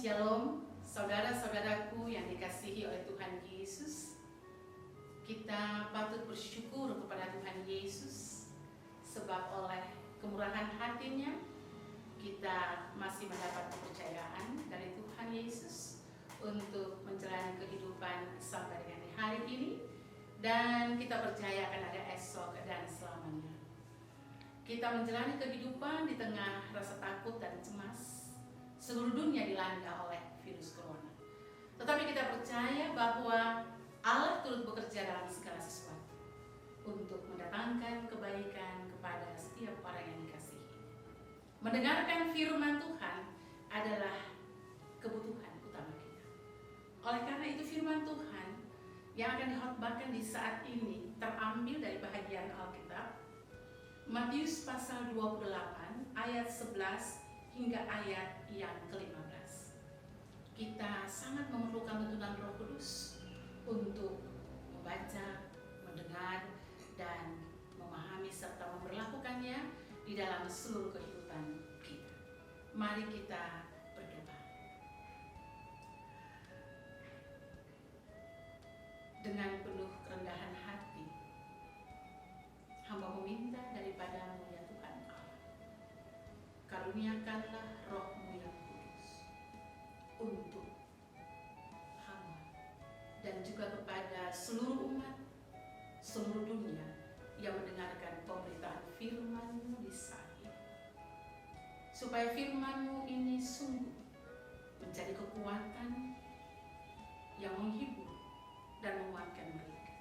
Shalom, saudara-saudaraku yang dikasihi oleh Tuhan Yesus. Kita patut bersyukur kepada Tuhan Yesus, sebab oleh kemurahan hatinya kita masih mendapat kepercayaan dari Tuhan Yesus untuk menjalani kehidupan sampai dengan hari ini, dan kita percaya akan ada esok dan selamanya. Kita menjalani kehidupan di tengah rasa takut dan cemas. Seluruh dunia dilanda oleh virus corona. Tetapi kita percaya bahwa Allah turut bekerja dalam segala sesuatu untuk mendatangkan kebaikan kepada setiap orang yang dikasihi. Mendengarkan firman Tuhan adalah kebutuhan utama kita. Oleh karena itu firman Tuhan yang akan dikhotbahkan di saat ini terambil dari bahagian Alkitab Matius pasal 28 ayat 11 hingga ayat yang ke-15. Kita sangat memerlukan tuntunan Roh Kudus untuk membaca, mendengar, dan memahami serta memperlakukannya di dalam seluruh kehidupan kita. Mari kita berdoa. Dengan penuh kerendahan hati, hamba meminta daripada-Mu ya Tuhan Allah, karuniakanlah Roh-Mu yang kudus untuk hamba dan juga kepada seluruh umat, seluruh dunia yang mendengarkan pemberitaan firman-Mu di saat ini, supaya firman-Mu ini sungguh menjadi kekuatan yang menghibur dan menguatkan mereka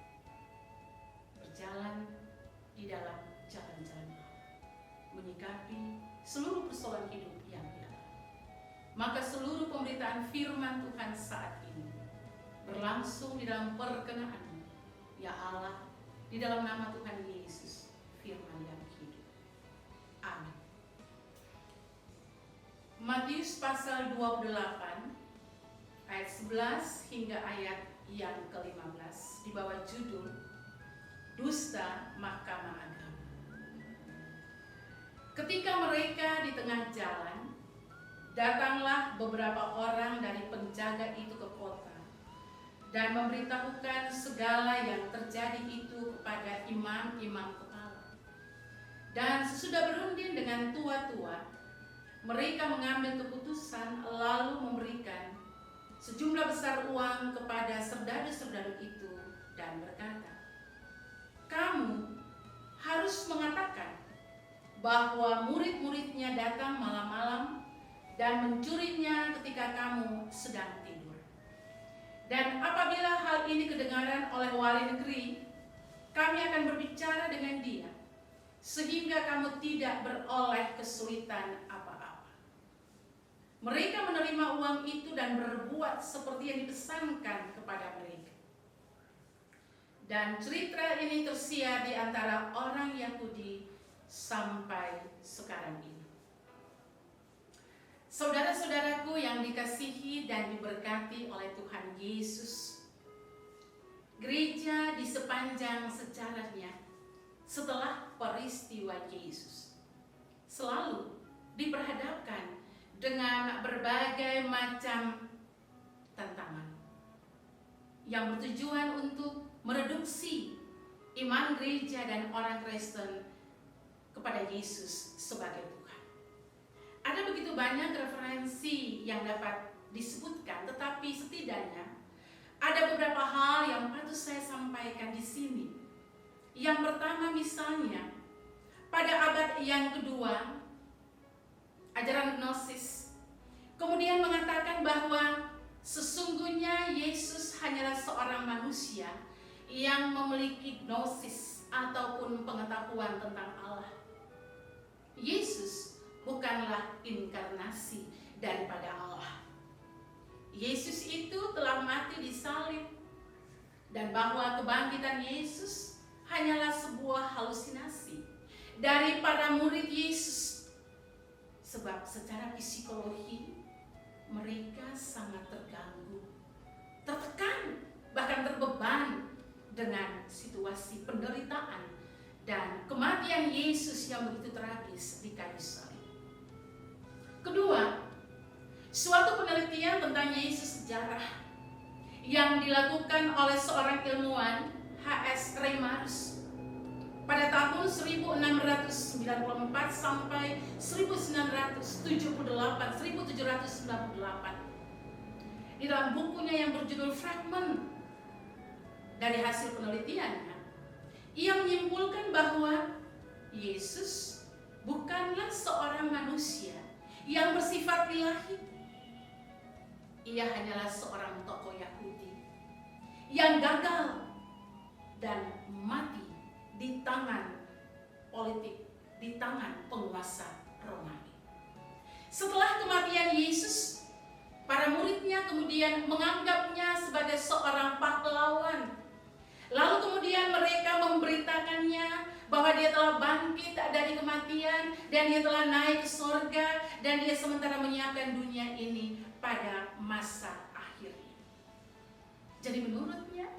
berjalan di dalam jalan-jalan Allah, menyikapi seluruh persoalan hidup yang hilang. Maka seluruh pemberitaan firman Tuhan saat ini berlangsung di dalam perkenan ya Allah, di dalam nama Tuhan Yesus, firman yang hidup. Amin. Matius pasal 28 ayat 11 hingga ayat yang ke-15 di bawah judul Dusta Mahkamah Agama. Ketika mereka di tengah jalan, datanglah beberapa orang dari penjaga itu ke kota dan memberitahukan segala yang terjadi itu kepada imam-imam kepala. Dan sesudah berunding dengan tua-tua, mereka mengambil keputusan lalu memberikan sejumlah besar uang kepada serdadu-serdadu itu dan berkata, "Kamu harus mengatakan bahwa murid-muridnya datang malam-malam dan mencurinya ketika kamu sedang tidur. Dan apabila hal ini kedengaran oleh wali negeri, kami akan berbicara dengan dia, sehingga kamu tidak beroleh kesulitan apa-apa." Mereka menerima uang itu dan berbuat seperti yang dipesankan kepada mereka. Dan cerita ini tersiar di antara orang Yahudi sampai sekarang ini. Saudara-saudaraku yang dikasihi dan diberkati oleh Tuhan Yesus, gereja di sepanjang sejarahnya setelah peristiwa Yesus selalu diperhadapkan dengan berbagai macam tantangan yang bertujuan untuk mereduksi iman gereja dan orang Kristen kepada Yesus sebagai Tuhan. Ada begitu banyak referensi yang dapat disebutkan, tetapi setidaknya ada beberapa hal yang patut saya sampaikan di sini. Yang pertama misalnya, pada abad yang kedua, ajaran gnosis kemudian mengatakan bahwa sesungguhnya Yesus hanyalah seorang manusia yang memiliki gnosis ataupun pengetahuan tentang Allah. Yesus bukanlah inkarnasi daripada Allah. Yesus itu telah mati di salib, dan bahwa kebangkitan Yesus hanyalah sebuah halusinasi dari para murid Yesus. Sebab secara psikologi mereka sangat terganggu, tertekan, bahkan terbeban dengan situasi penderitaan dan kematian Yesus yang begitu tragis di kayu salib. Kedua, Suatu penelitian tentang Yesus sejarah yang dilakukan oleh seorang ilmuwan H.S. Reimarus pada tahun 1694 sampai 1798. Di dalam bukunya yang berjudul Fragment dari hasil penelitiannya, ia menyimpulkan bahwa Yesus bukanlah seorang manusia yang bersifat ilahi. Ia hanyalah seorang tokoh Yahudi yang gagal dan mati di tangan politik, di tangan penguasa Romawi. Setelah kematian Yesus, para muridnya kemudian menganggapnya sebagai seorang pahlawan. Lalu kemudian mereka memberitakannya bahwa dia telah bangkit dari kematian dan dia telah naik ke surga dan dia sementara menyiapkan dunia ini pada masa akhirnya. Jadi menurutnya,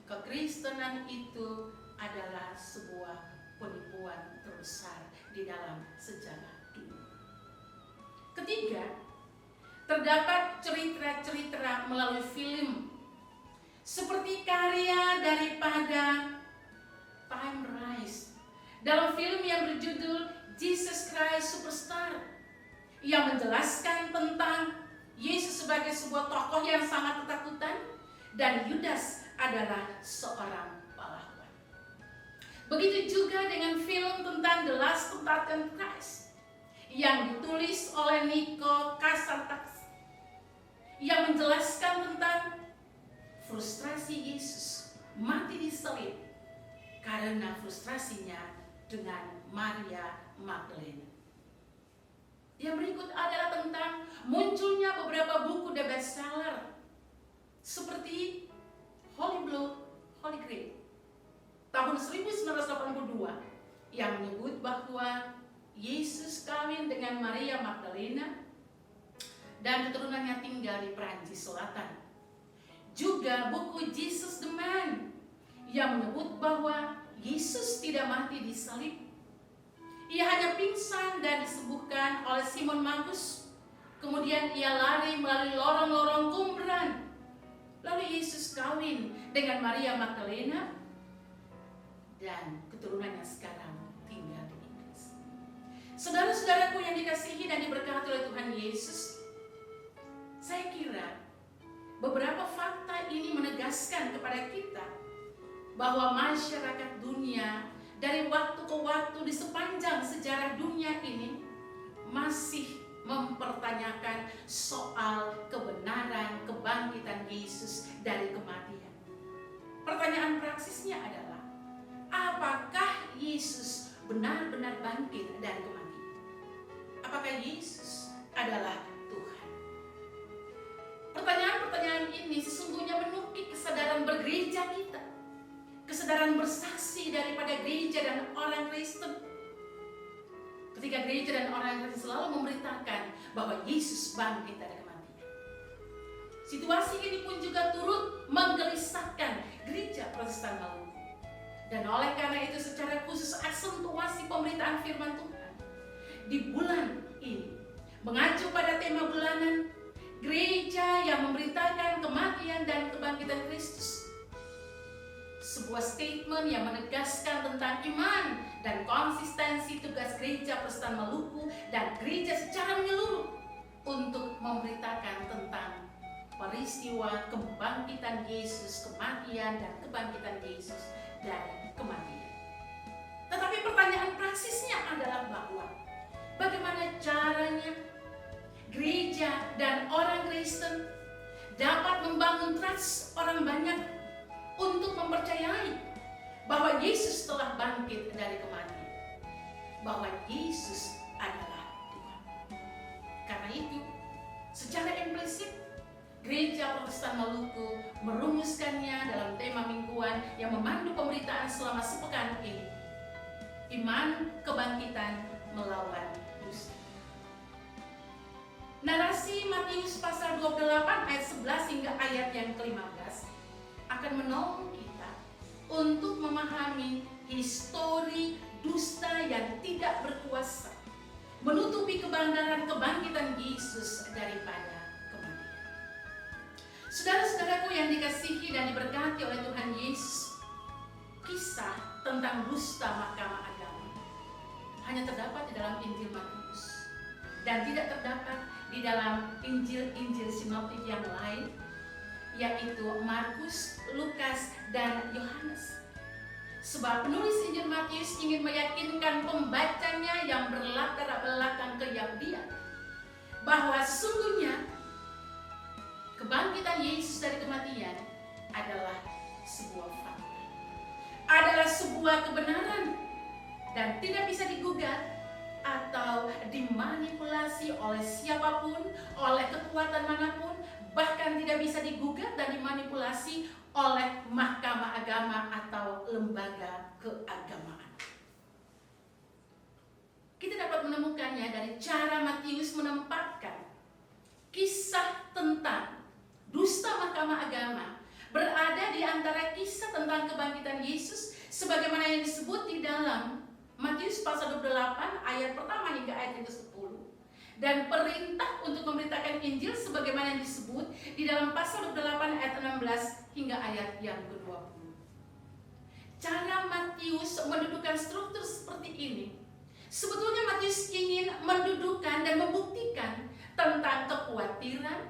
kekristenan itu adalah sebuah penipuan terbesar di dalam sejarah dunia. Ketiga, terdapat cerita-cerita melalui film seperti karya daripada Time Rise dalam film yang berjudul Jesus Christ Superstar, yang menjelaskan tentang Yesus sebagai sebuah tokoh yang sangat ketakutan dan Yudas adalah seorang pahlawan. Begitu juga dengan film tentang The Last Temptation Christ yang ditulis oleh Nico Cassavetes, yang menjelaskan tentang frustrasi Yesus mati di salib karena frustrasinya dengan Maria Magdalena. Yang berikut adalah tentang munculnya beberapa buku the bestseller seperti Holy Blood, Holy Grail tahun 1982 yang menyebut bahwa Yesus kawin dengan Maria Magdalena dan keturunannya tinggal di Perancis Selatan. Juga buku Jesus the Man yang menyebut bahwa Yesus tidak mati di salib. Ia hanya pingsan dan disembuhkan oleh Simon Magus. Kemudian ia lari melalui lorong-lorong Qumran. Lalu Yesus kawin dengan Maria Magdalena dan keturunannya sekarang tinggal di Inggris. Saudara-saudaraku yang dikasihi dan diberkati oleh Tuhan Yesus, saya kira beberapa fakta ini menegaskan kepada kita bahwa masyarakat dunia dari waktu ke waktu di sepanjang sejarah dunia ini masih mempertanyakan soal kebenaran kebangkitan Yesus dari kematian. Pertanyaan praksisnya adalah, apakah Yesus benar-benar bangkit dari kematian? Apakah Yesus adalah Tuhan? Pertanyaan-pertanyaan ini sesungguhnya menukik kesadaran bergereja kita, kesadaran bersaksi daripada gereja dan orang Kristen. Ketika gereja dan orang Kristen selalu memberitakan bahwa Yesus bangkit dari kematian. Situasi ini pun juga turut menggelisahkan gereja Protestan Maluku. Dan oleh karena itu secara khusus aksentuasi pemberitaan firman Tuhan di bulan ini mengacu pada tema bulanan gereja yang memberitakan kematian dan kebangkitan Kristus. Sebuah statement yang menegaskan tentang iman dan konsistensi tugas gereja Protestan Maluku dan gereja secara menyeluruh untuk memberitakan tentang peristiwa kebangkitan Yesus, kematian dan kebangkitan Yesus dari kematian. Tetapi pertanyaan praksisnya adalah bahwa bagaimana caranya gereja dan orang Kristen dapat membangun trust orang banyak untuk mempercayai bahwa Yesus telah bangkit dari kematian, bahwa Yesus adalah Tuhan. Karena itu, secara implisit, Gereja Protestan Maluku merumuskannya dalam tema mingguan yang memandu pemberitaan selama sepekan ini. Iman kebangkitan melawan dusta. Narasi Matius pasal 28 ayat 11 hingga ayat yang ke-15 akan menolong kita untuk memahami histori dusta yang tidak berkuasa, menutupi kebangkitan pelanggaran kebangkitan Yesus daripada kematian. Saudara-saudaraku yang dikasihi dan diberkati oleh Tuhan Yesus, kisah tentang dusta mahkamah agama hanya terdapat di dalam Injil Matius dan tidak terdapat di dalam Injil-Injil sinoptik yang lain, yaitu Markus, Lukas, dan Yohanes. Sebab penulis Injil Matius ingin meyakinkan pembacanya yang berlatar belakang Keyahudian bahwa sesungguhnya kebangkitan Yesus dari kematian adalah sebuah fakta, adalah sebuah kebenaran dan tidak bisa digugat atau dimanipulasi oleh siapapun, oleh kekuatan manapun, bahkan tidak bisa digugat dan dimanipulasi oleh mahkamah agama atau lembaga keagamaan. Kita dapat menemukannya dari cara Matius menempatkan kisah tentang dusta mahkamah agama berada di antara kisah tentang kebangkitan Yesus sebagaimana yang disebut di dalam Matius pasal 28 ayat pertama hingga ayat yang ke-10 dan perintah untuk memberitakan Injil sebagaimana yang disebut di dalam pasal 28 ayat 16 hingga ayat yang ke-20. Cara Matius mendudukkan struktur seperti ini. Sebetulnya Matius ingin mendudukkan dan membuktikan tentang kekhawatiran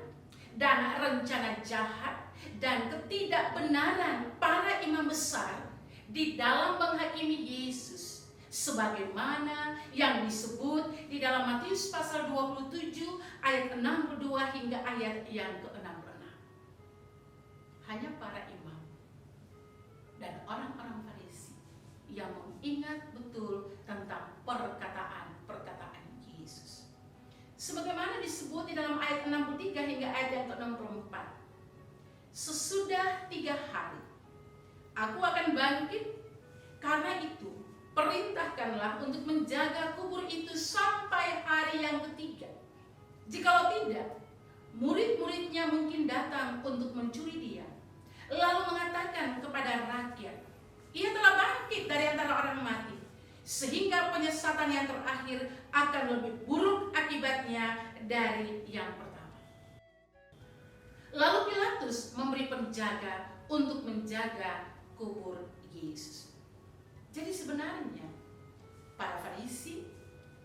dan rencana jahat dan ketidakbenaran para imam besar di dalam menghakimi Yesus, sebagaimana yang disebut di dalam Matius pasal 27 ayat 62 hingga ayat yang ke-66. Hanya para imam dan orang-orang Farisi yang mengingat betul tentang perkataan-perkataan Yesus. Sebagaimana disebut di dalam ayat 63 hingga ayat yang ke-64. Sesudah 3 hari, aku akan bangkit, karena itu perintahkanlah untuk menjaga kubur itu sampai hari yang ketiga. Jikalau tidak, murid-muridnya mungkin datang untuk mencuri dia, lalu mengatakan kepada rakyat, ia telah bangkit dari antara orang mati, sehingga penyesatan yang terakhir akan lebih buruk akibatnya dari yang pertama. Lalu Pilatus memberi penjaga untuk menjaga kubur Yesus. Jadi sebenarnya para Farisi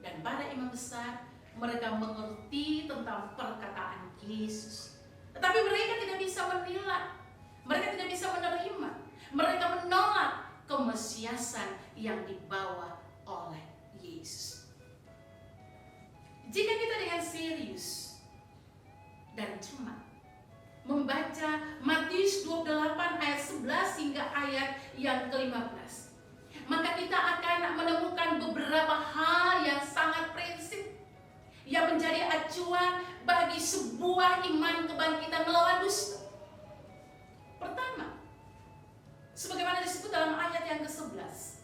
dan para imam besar, mereka mengerti tentang perkataan Yesus, tetapi mereka tidak bisa menilai, mereka tidak bisa menerima, mereka menolak kemesiasan yang dibawa oleh Yesus. Jika kita dengan serius dan cermat membaca Matius 28 ayat 11 hingga ayat yang ke-15, maka kita akan menemukan beberapa hal yang sangat prinsip yang menjadi acuan bagi sebuah iman kebangkitan melawan dusta. Pertama, sebagaimana disebut dalam ayat yang ke-11,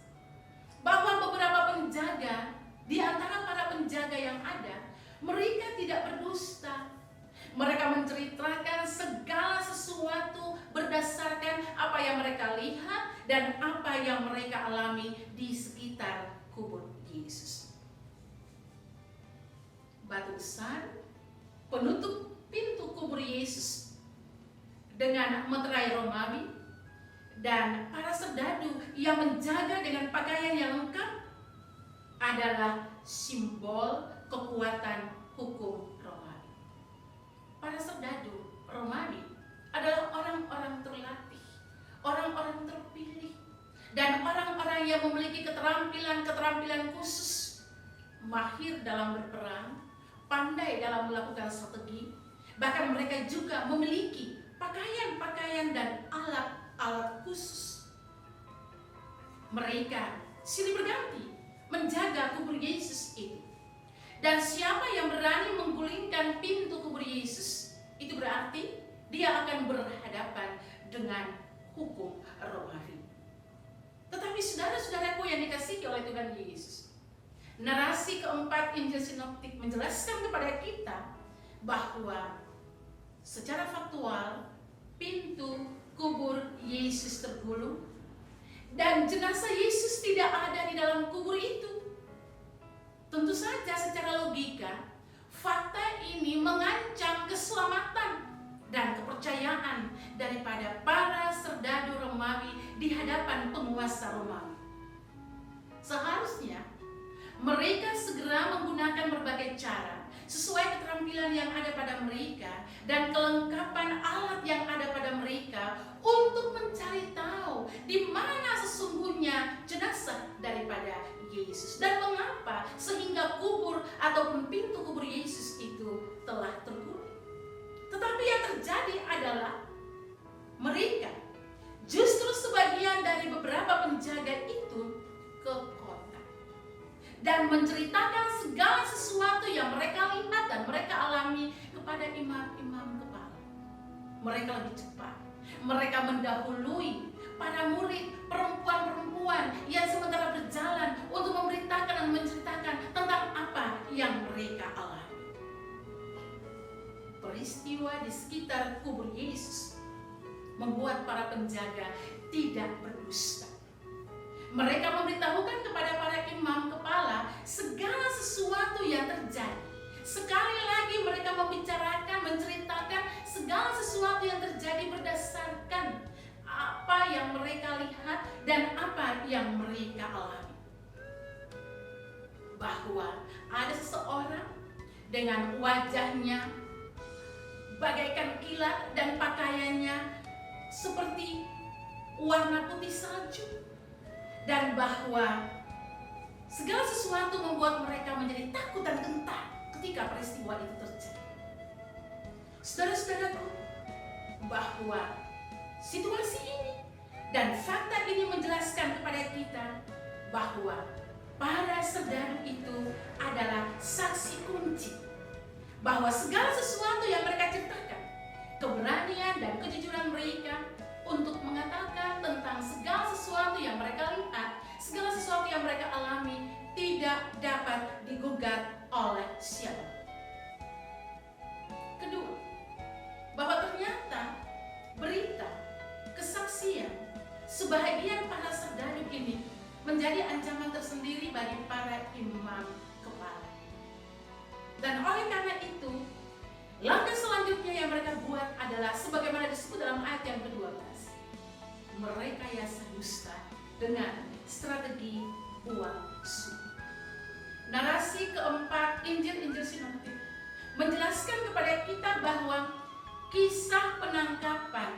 bahwa beberapa penjaga di antara para penjaga yang ada, mereka tidak berdusta. Mereka menceritakan segala sesuatu berdasarkan apa yang mereka lihat dan apa yang mereka alami di sekitar kubur Yesus. Batu besar penutup pintu kubur Yesus dengan meterai Romawi dan para serdadu yang menjaga dengan pakaian yang lengkap adalah simbol kekuatan hukum Romawi. Para serdadu Romawi adalah orang-orang terlatih, orang-orang terpilih, dan orang-orang yang memiliki keterampilan khusus, mahir dalam berperang, pandai dalam melakukan strategi, bahkan mereka juga memiliki pakaian-pakaian dan alat-alat khusus. Mereka silih berganti menjaga kubur Yesus itu. Dan siapa yang berani menggulingkan pintu kubur Yesus, itu berarti dia akan berhadapan dengan hukum Romawi. Tetapi saudara-saudaraku yang dikasihi oleh Tuhan Yesus, narasi keempat Injil Sinoptik menjelaskan kepada kita bahwa secara faktual pintu kubur Yesus tergulung dan jenazah Yesus tidak ada di dalam kubur itu. Tentu saja secara logika fakta ini mengancam keselamatan dan kepercayaan daripada para serdadu Romawi di hadapan penguasa Romawi. Seharusnya mereka segera menggunakan berbagai cara sesuai keterampilan yang ada pada mereka dan kelengkapan alat yang ada pada mereka untuk mencari tahu di mana sesungguhnya jenazah daripada Yesus dan mengapa sehingga kubur ataupun pintu kubur Yesus itu telah terkunci. Tetapi yang terjadi adalah mereka, justru sebagian dari beberapa penjaga itu ke kota dan menceritakan segala sesuatu yang mereka lihat dan mereka alami kepada imam-imam kepala. Mereka lebih cepat, mereka mendahului para murid perempuan-perempuan yang sementara berjalan untuk memberitakan dan menceritakan tentang apa yang mereka alami. Peristiwa di sekitar kubur Yesus membuat para penjaga tidak berdusta. Mereka memberitahukan kepada para imam kepala segala sesuatu yang terjadi. Sekali lagi mereka membicarakan, menceritakan segala sesuatu yang terjadi berdasarkan apa yang mereka lihat dan apa yang mereka alami. Bahwa ada seseorang dengan wajahnya bagaikan kilat dan pakaiannya seperti warna putih salju, dan bahwa segala sesuatu membuat mereka menjadi takut dan gentar ketika peristiwa itu terjadi. Saudara-saudaraku, bahwa situasi ini dan fakta ini menjelaskan kepada kita bahwa para serdadu itu adalah saksi kunci bahwa segala sesuatu yang mereka ceritakan, keberanian dan kejujuran mereka untuk mengatakan tentang segala sesuatu yang mereka lihat, segala sesuatu yang mereka alami tidak dapat digugat oleh siapa. Kedua, bahwa ternyata berita, kesaksian sebahagian para serdadu ini menjadi ancaman tersendiri bagi para imam kepala. Dan oleh karena itu, langkah selanjutnya yang mereka buat adalah sebagaimana disebut dalam ayat yang ke-12. Merekayasa dusta dengan strategi uang suap. Narasi keempat Injil Sinoptik menjelaskan kepada kita bahwa kisah penangkapan,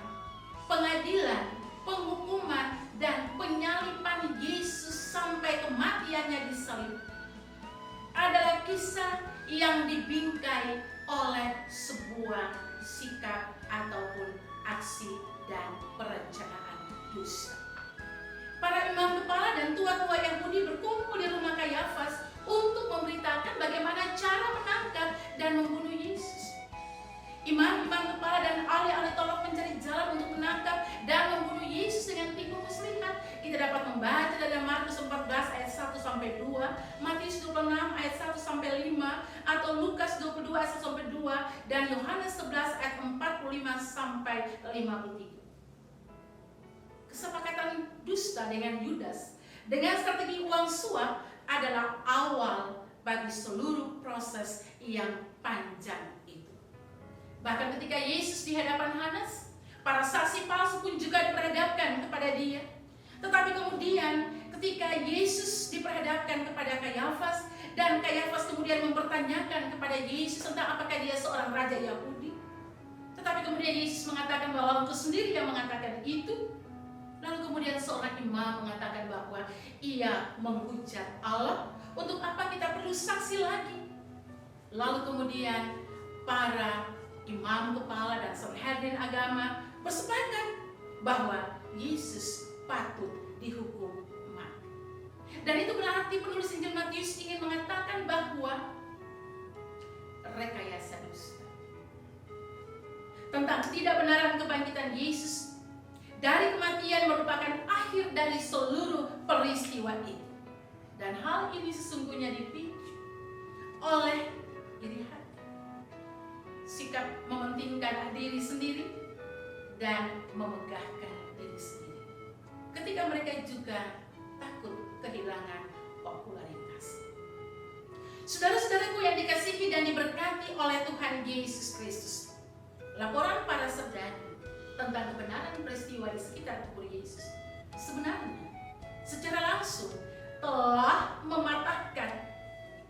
pengadilan, penghukuman, dan penyaliban Yesus sampai kematiannya disalib adalah kisah yang dibingkai oleh sebuah sikap ataupun aksi dan perencanaan dusta. Para imam kepala dan tua-tua Yahudi berkumpul di rumah Kayafas untuk memberitakan bagaimana cara menangkap dan membunuh Yesus. Imam-imam kepala dan ahli-ahli Taurat mencari jalan untuk menangkap dan membunuh Yesus dengan tipu muslihat. Kita dapat membaca dari Markus 14 ayat 1 sampai 2, Matius 26 ayat 1 sampai 5, atau Lukas 22 ayat 1 sampai 2, dan Yohanes 11 ayat 45 sampai 53. Kesepakatan dusta dengan Yudas dengan strategi uang suap adalah awal bagi seluruh proses yang panjang itu. Bahkan ketika Yesus di hadapan Hanas, para saksi palsu pun juga diperhadapkan kepada dia. Tetapi kemudian ketika Yesus diperhadapkan kepada Kayafas, dan Kayafas kemudian mempertanyakan kepada Yesus tentang apakah dia seorang raja Yahudi. Tetapi kemudian Yesus mengatakan bahwa engkau sendiri yang mengatakan itu. Lalu kemudian seorang imam mengatakan bahwa ia menghujat Allah. Untuk apa kita perlu saksi lagi? Lalu kemudian para imam kepala dan hadirin agama bersepakat bahwa Yesus patut dihukum mati. Dan itu berarti penulis Injil Matius ingin mengatakan bahwa rekayasa dusta tentang ketidakbenaran kebangkitan Yesus dari kematian merupakan akhir dari seluruh peristiwa itu. Dan hal ini sesungguhnya dipicu oleh iri hati, sikap mementingkan diri sendiri dan memegahkan diri sendiri. Ketika mereka juga takut kehilangan popularitas. Saudara-saudaraku yang dikasihi dikasihi dan diberkati oleh Tuhan Yesus Kristus. Laporan para serdadu tentang kebenaran peristiwa di sekitar kubur Yesus sebenarnya secara langsung telah mematahkan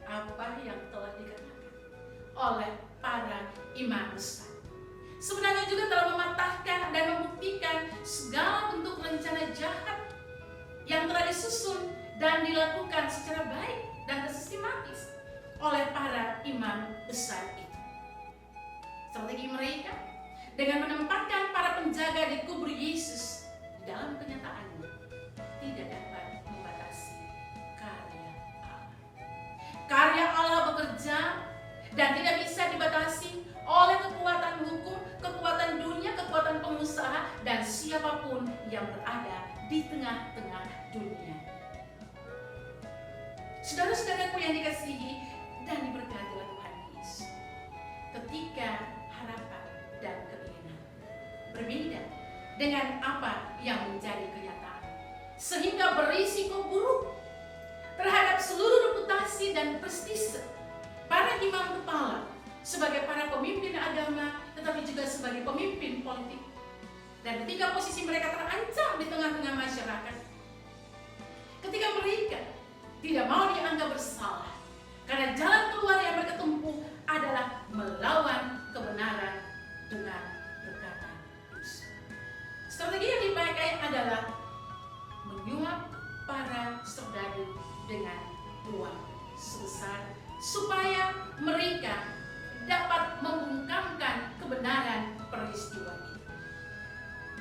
apa yang telah dikatakan oleh para imam besar. Sebenarnya juga telah mematahkan dan membuktikan segala bentuk rencana jahat yang telah disusun dan dilakukan secara baik dan sistematis oleh para imam besar itu. Strategi mereka dengan menempatkan para penjaga di kubur Yesus di dalam kenyataannya tidak dapat membatasi karya Allah. Karya Allah bekerja dan tidak bisa dibatasi oleh kekuatan hukum, kekuatan dunia, kekuatan pengusaha, dan siapapun yang berada di tengah-tengah dunia. Saudara-saudaraku yang dikasihi dan diberkati oleh Tuhan Yesus, ketika harapan dan keinginan berbeda dengan apa yang menjadi kenyataan, sehingga berisiko buruk terhadap seluruh reputasi dan prestise para imam kepala sebagai para pemimpin agama, tetapi juga sebagai pemimpin politik. Dan ketika posisi mereka terancam di tengah-tengah masyarakat, ketika mereka tidak mau dianggap bersalah, karena jalan keluar yang mereka tempuh adalah melawan kebenaran dengan berkata dusta. Strategi yang dipakai adalah menyuap para serdadu dengan uang sebesar supaya mereka dapat membungkamkan kebenaran peristiwa ini.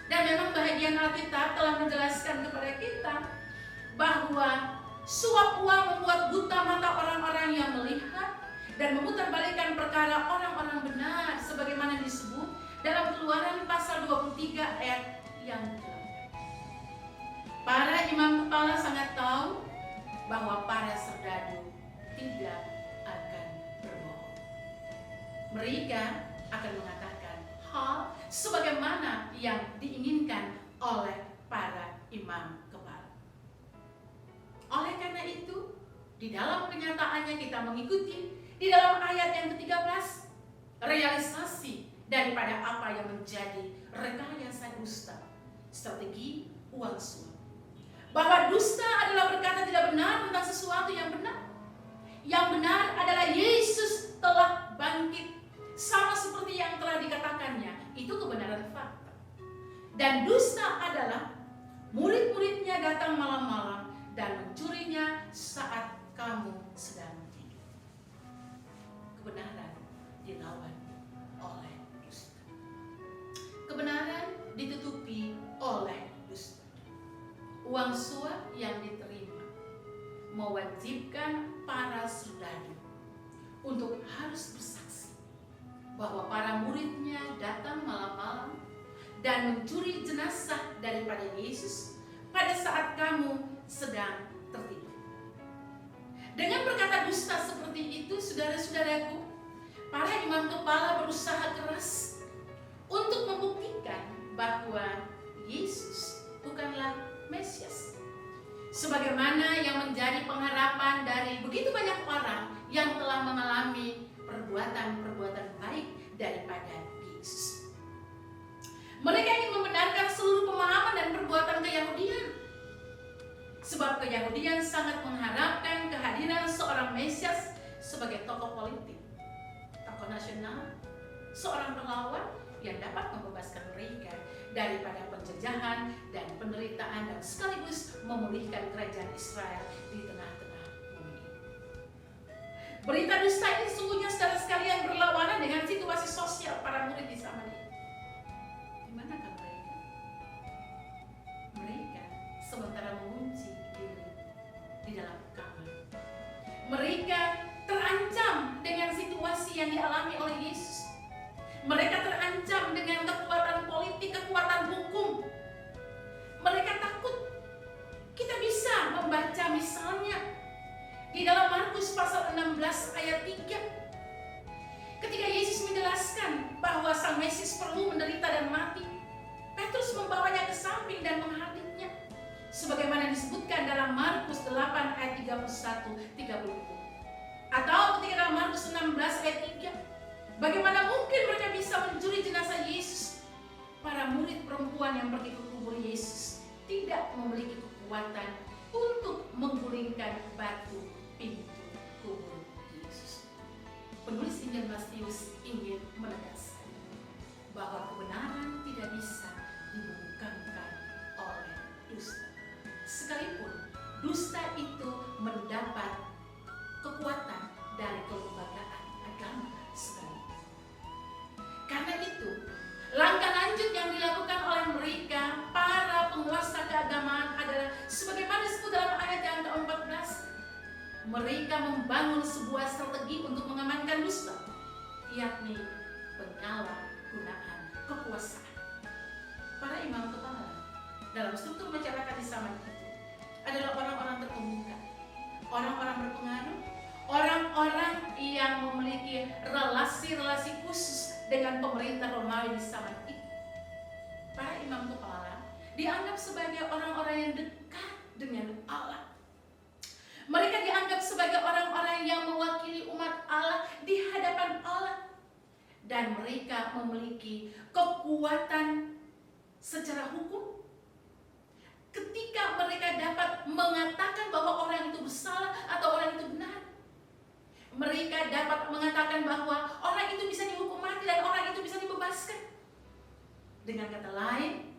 Dan memang bahagian Alkitab telah menjelaskan kepada kita bahwa suap uang membuat buta mata orang-orang yang melihat dan memutarbalikkan perkara orang-orang benar, sebagaimana disebut dalam Keluaran pasal 23 ayat yang ke-8. Para imam kepala sangat tahu bahwa para serdadu tidak akan berbohong. Mereka akan mengatakan hal sebagaimana yang diinginkan oleh para imam kepala. Oleh karena itu, di dalam kenyataannya kita mengikuti di dalam ayat yang ke-13 realisasi daripada apa yang menjadi rekayasa dusta, strategi uang suap. Bahwa dusta adalah berkata tidak benar tentang sesuatu yang benar. Yang benar adalah Yesus telah bangkit, sama seperti yang telah dikatakannya. Itu kebenaran fakta. Dan dusta adalah murid-muridnya datang malam-malam dan mencurinya saat kamu sedang tidur. Kebenaran dilawan oleh dusta. Kebenaran ditutupi oleh dusta. Uang suap yang diterima mewajibkan para serdadu untuk harus bersaksi bahwa para muridnya datang malam-malam dan mencuri jenazah daripada Yesus pada saat kamu sedang tertidur. Dengan berkata dusta seperti itu, saudara-saudaraku, para imam kepala berusaha keras untuk membuktikan bahwa Yesus bukanlah Mesias. Sebagaimana yang menjadi pengharapan dari begitu banyak orang yang telah mengalami perbuatan-perbuatan baik daripada Yesus. Mereka ingin membenarkan seluruh pemahaman dan perbuatan keyahudian. Sebab keyahudian sangat mengharapkan kehadiran seorang Mesias sebagai tokoh politik, tokoh nasional, seorang pahlawan yang dapat membebaskan mereka daripada penjajahan dan penderitaan dan sekaligus memulihkan kerajaan Israel di tengah-tengah bumi. Berita dusta ini sesungguhnya saudara sekalian berlawanan dengan situasi sosial para murid di Samaria. Di manakah mereka? Mereka sementara mengunci diri di dalam kamar. Mereka terancam dengan situasi yang dialami oleh Yesus. Mereka terancam dengan kekuatan politik, kekuatan hukum. Mereka takut. Kita bisa membaca misalnya di dalam Markus pasal 16 ayat 3. Ketika Yesus menjelaskan bahwa Sang Mesias perlu menderita dan mati, Petrus membawanya ke samping dan menghadapnya. Sebagaimana disebutkan dalam Markus 8 ayat 31-30. Atau ketika dalam Markus 16 ayat para murid perempuan yang pergi ke kubur Yesus tidak memiliki kekuatan untuk menggulingkan batu pintu kubur Yesus. Penulis Injil Matius ingin menegaskan bahwa kebenaran tidak bisa dibungkamkan oleh dusta. Sekalipun dusta itu mendapat kekuatan dari kelembagaan agama sekalipun. Karena itu, langkah lanjut yang dilakukan oleh mereka, para penguasa keagamaan adalah sebagaimana disebut dalam ayat yang ke-14. Mereka membangun sebuah strategi untuk mengamankan dusta, yakni penyalahgunaan kekuasaan. Para imam kepala dalam struktur masyarakat di zaman itu adalah orang-orang terkemuka, orang-orang berpengaruh, orang-orang yang memiliki relasi-relasi khusus dengan pemerintah Romawi di zaman itu. Para imam kepala dianggap sebagai orang-orang yang dekat dengan Allah. Mereka dianggap sebagai orang-orang yang mewakili umat Allah di hadapan Allah. Dan mereka memiliki kekuatan secara hukum. Ketika mereka dapat mengatakan bahwa orang itu bersalah atau orang itu benar. Mereka dapat mengatakan bahwa orang itu bisa dihukum mati dan orang itu bisa dibebaskan. Dengan kata lain,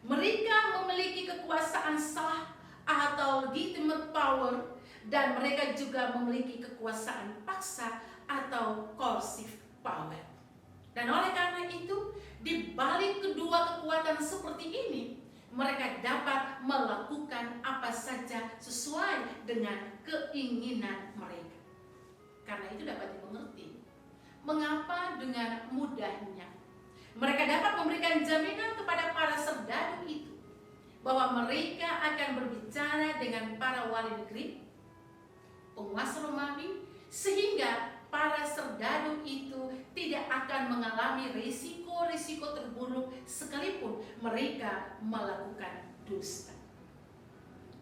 mereka memiliki kekuasaan sah atau legitimate power, dan mereka juga memiliki kekuasaan paksa atau coercive power. Dan oleh karena itu, di balik kedua kekuatan seperti ini, mereka dapat melakukan apa saja sesuai dengan keinginan mereka. Karena itu dapat dimengerti mengapa dengan mudahnya mereka dapat memberikan jaminan kepada para serdadu itu bahwa mereka akan berbicara dengan para wali negeri, penguasa Romawi, sehingga para serdadu itu tidak akan mengalami risiko-risiko terburuk sekalipun mereka melakukan dusta.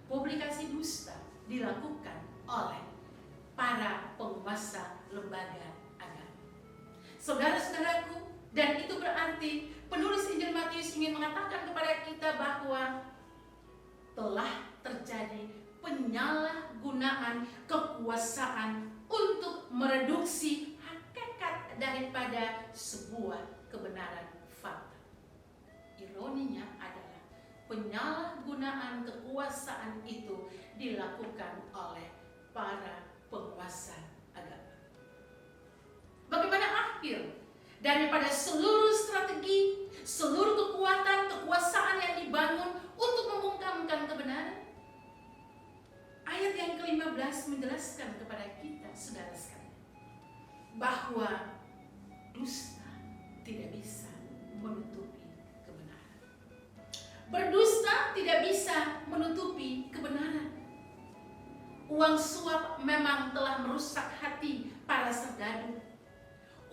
Publikasi dusta dilakukan oleh para penguasa lembaga agama. Saudara-saudaraku, dan itu berarti penulis Injil Matius ingin mengatakan kepada kita bahwa telah terjadi penyalahgunaan kekuasaan untuk mereduksi hakikat daripada sebuah kebenaran fakta. Ironinya adalah penyalahgunaan kekuasaan itu dilakukan oleh para penguasa agama. Bagaimana akhir daripada seluruh strategi, seluruh kekuasaan yang dibangun untuk membungkamkan kebenaran? Ayat yang ke-15 menjelaskan kepada kita, saudara sekalian, bahwa dusta tidak bisa menutupi kebenaran. Berdusta tidak bisa menutupi kebenaran. Uang suap memang telah merusak hati para serdadu.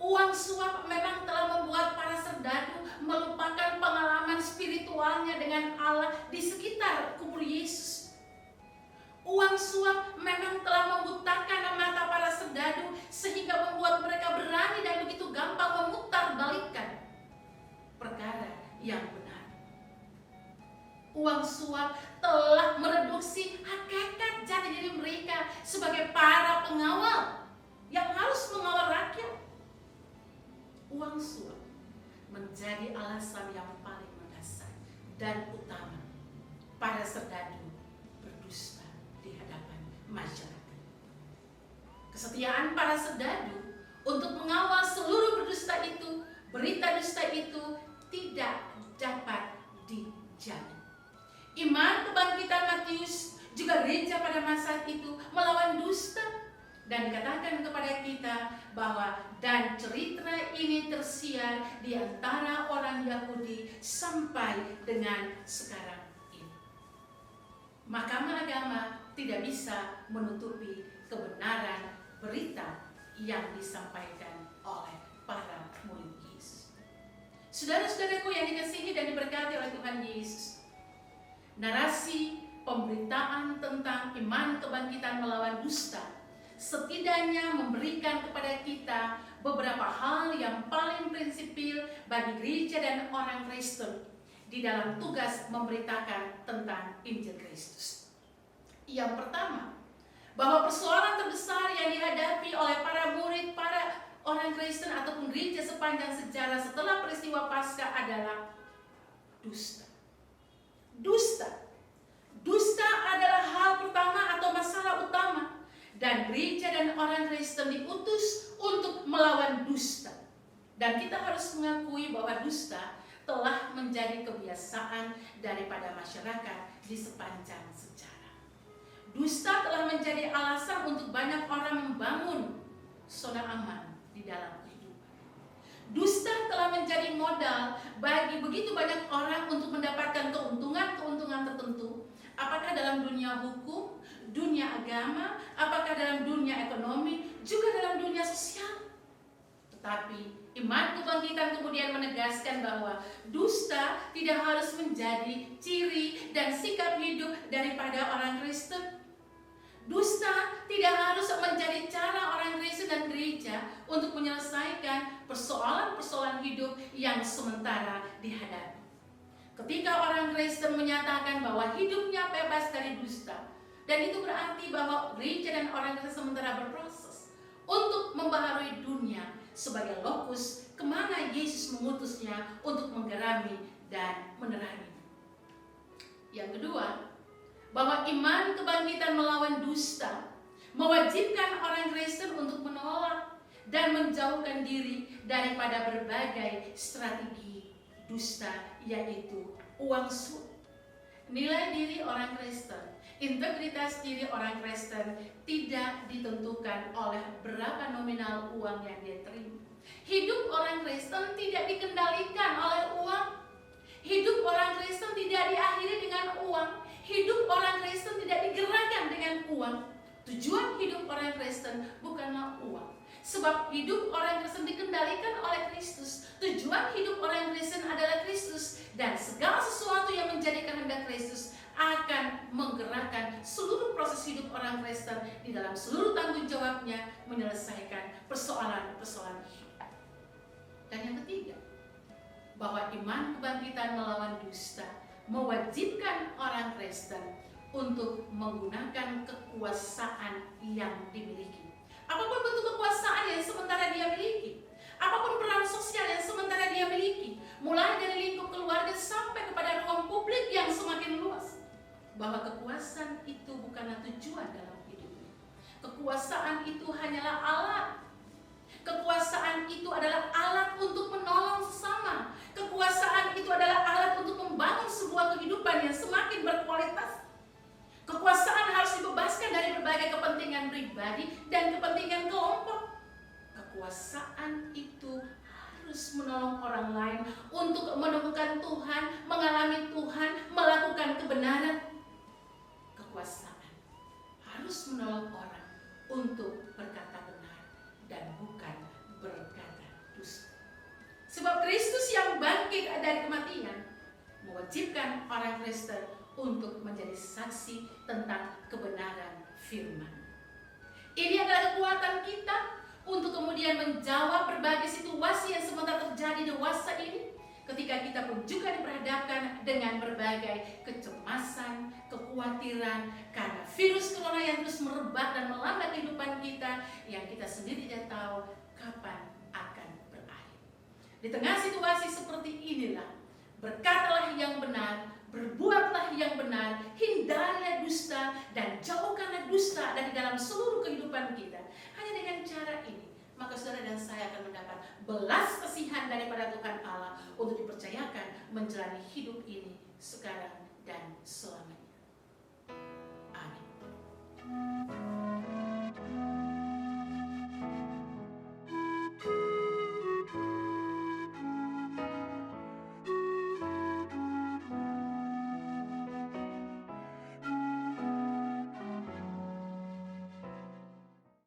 Uang suap memang telah membuat para serdadu melupakan pengalaman spiritualnya dengan Allah di sekitar kubur Yesus. Uang suap memang telah membutakan mata para serdadu sehingga membuat mereka berani dan begitu gampang memutar balikan perkara yang benar. Uang suap telah mereduksi hakikat jati diri mereka sebagai para pengawal yang harus mengawal rakyat. Uang suap menjadi alasan yang paling mendasar dan utama para serdadu berdusta di hadapan masyarakat. Kesetiaan para serdadu untuk mengawal seluruh berdusta itu, berita dusta itu tidak dapat dijamin. Iman kebangkitan Matius juga gereja pada masa itu melawan dusta. Dan dikatakan kepada kita bahwa dan cerita ini tersiar di antara orang Yahudi sampai dengan sekarang ini. Mahkamah agama tidak bisa menutupi kebenaran berita yang disampaikan oleh para murid Yesus. Saudara-saudaraku yang dikasihi dan diberkati oleh Tuhan Yesus, narasi pemberitaan tentang iman kebangkitan melawan dusta setidaknya memberikan kepada kita beberapa hal yang paling prinsipil bagi gereja dan orang Kristen di dalam tugas memberitakan tentang Injil Kristus. Yang pertama, bahwa persoalan terbesar yang dihadapi oleh para murid, para orang Kristen ataupun gereja sepanjang sejarah setelah peristiwa Paskah adalah dusta. Dusta. Dusta adalah hal pertama atau masalah utama, dan gereja dan orang Kristen diutus untuk melawan dusta. Dan kita harus mengakui bahwa dusta telah menjadi kebiasaan daripada masyarakat di sepanjang sejarah. Dusta telah menjadi alasan untuk banyak orang membangun zona aman di dalam kehidupan. Dusta telah menjadi modal bagi begitu banyak orang untuk mendapatkan keuntungan-keuntungan tertentu. Apakah dalam dunia hukum, dunia agama, apakah dalam dunia ekonomi, juga dalam dunia sosial. Tetapi iman kebangkitan kemudian menegaskan bahwa dusta tidak harus menjadi ciri dan sikap hidup daripada orang Kristen. Dusta tidak harus menjadi cara orang Kristen dan gereja untuk menyelesaikan persoalan-persoalan hidup yang sementara dihadapi. Ketika orang Kristen menyatakan bahwa hidupnya bebas dari dusta, dan itu berarti bahwa gereja dan orang Kristen sementara berproses untuk membaharui dunia sebagai lokus kemana Yesus mengutusnya untuk menggerami dan menerangi. Yang kedua, bahwa iman kebangkitan melawan dusta mewajibkan orang Kristen untuk menolak dan menjauhkan diri daripada berbagai strategi dusta, yaitu uang suap. Nilai diri orang Kristen, integritas diri orang Kristen tidak ditentukan oleh berapa nominal uang yang dia terima. Hidup orang Kristen tidak dikendalikan oleh uang. Hidup orang Kristen tidak diakhiri dengan uang. Hidup orang Kristen tidak digerakkan dengan uang. Tujuan hidup orang Kristen bukanlah uang. Sebab hidup orang Kristen dikendalikan oleh Kristus. Tujuan hidup orang Kristen adalah Kristus. Dan segala sesuatu yang menjadi kehendak Kristus akan menggerakkan seluruh proses hidup orang Kristen di dalam seluruh tanggung jawabnya menyelesaikan persoalan-persoalan hidup. Dan yang ketiga, bahwa iman kebangkitan melawan dusta mewajibkan orang Kristen untuk menggunakan kekuasaan yang dimiliki. Apapun bentuk kekuasaan yang sementara dia miliki, apapun peran sosial yang sementara dia miliki, mulai dari lingkup keluarga sampai kepada ruang publik yang semakin luas, bahwa kekuasaan itu bukanlah tujuan dalam hidupnya. Kekuasaan itu hanyalah alat. Kekuasaan itu adalah alat untuk menolong sesama. Kekuasaan itu adalah alat untuk membangun sebuah kehidupan yang semakin berkualitas. Kekuasaan harus dibebaskan dari berbagai kepentingan pribadi dan kepentingan kelompok. Kekuasaan itu harus menolong orang lain untuk menemukan Tuhan, mengalami Tuhan, melakukan kebenaran. Kekuasaan harus menolong orang untuk berkata benar dan bukan berkata dusta. Sebab Kristus yang bangkit dari kematian mewajibkan orang Kristen untuk menjadi saksi tentang kebenaran firman. Ini adalah kekuatan kita untuk kemudian menjawab berbagai situasi yang sementara terjadi dewasa ini, ketika kita pun juga diperhadapkan dengan berbagai kecemasan, kekhawatiran karena virus corona yang terus merebak dan melanda kehidupan kita, yang kita sendiri tidak tahu kapan akan berakhir. Di tengah situasi seperti inilah, berkatalah yang benar, berbuatlah yang benar, hindarilah dusta, dan jauhkanlah dusta dari dalam seluruh kehidupan kita. Hanya dengan cara ini, maka saudara dan saya akan mendapat belas kasihan daripada Tuhan Allah untuk dipercayakan menjalani hidup ini sekarang dan selamanya. Amin.